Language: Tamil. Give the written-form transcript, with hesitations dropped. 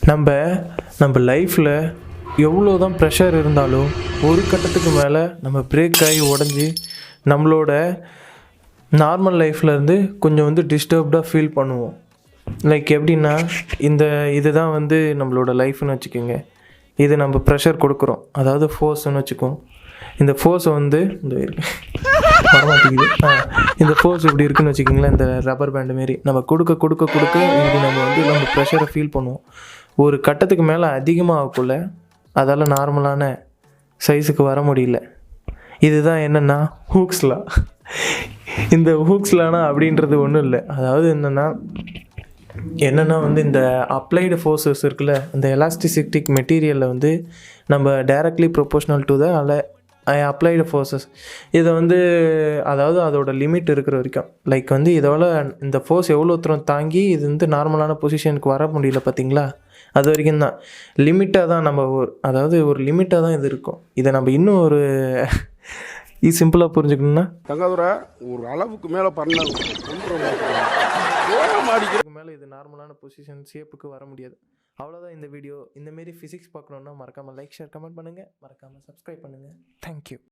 நம்ம நம்ம லைஃப்பில் எவ்வளோ தான் ப்ரெஷர் இருந்தாலும் ஒரு கட்டத்துக்கு மேலே நம்ம பிரேக் ஆகி உடஞ்சி நம்மளோட நார்மல் லைஃப்லேருந்து கொஞ்சம் டிஸ்டர்ப்டாக ஃபீல் பண்ணுவோம். லைக் எப்படின்னா, இதுதான் நம்மளோட லைஃப்னு வச்சுக்கோங்க. இது நம்ம ப்ரெஷர் கொடுக்குறோம், அதாவது ஃபோர்ஸ்ன்னு வச்சுக்கோம். இந்த ஃபோர்ஸை இந்த வரமாட்டேங்குது. இந்த ஃபோர்ஸ் இப்படி இருக்குன்னு வச்சுக்கிங்களேன், இந்த ரப்பர் பேண்டு மாரி நம்ம கொடுக்க கொடுக்க கொடுக்க இப்படி நம்ம ப்ரெஷரை ஃபீல் பண்ணுவோம். ஒரு கட்டத்துக்கு மேலே அதிகமாகக்குள்ள அதால் நார்மலான சைஸுக்கு வர முடியல. இதுதான் என்னென்னா ஹூக்ஸ்லா. இந்த ஹூக்ஸ்லானா அப்படின்றது ஒன்றும் இல்லை. அதாவது என்னென்னா இந்த அப்ளைடு ஃபோர்ஸஸ் இருக்குல்ல, இந்த எலாஸ்டிசிட்டிக் மெட்டீரியலில் நம்ம directly proportional to the applied forces. இதை அதாவது அதோட லிமிட் இருக்கிற வரைக்கும், லைக் இதோட இந்த ஃபோர்ஸ் எவ்வளோ தூரம் தாங்கி இது நார்மலான பொசிஷனுக்கு வர முடியல பார்த்தீங்களா, அது வரைக்கும் தான் லிமிட்டாக தான் நம்ம அதாவது ஒரு லிமிட்டாக தான் இது இருக்கும். இதை நம்ம இன்னும் ஒரு சிம்பிளாக புரிஞ்சுக்கணுன்னா, தங்காதுரை ஒரு அளவுக்கு மேலே மேலே இது நார்மலான பொசிஷன் ஷேப்புக்கு வர முடியாது. அவ்வளோதான் இந்த வீடியோ. இந்தமாரி ஃபிசிக்ஸ் பார்க்கணுன்னா மறக்காமல் லைக், ஷேர், கமெண்ட் பண்ணுங்கள். மறக்காமல் சப்ஸ்கிரைப் பண்ணுங்கள். தேங்க்யூ.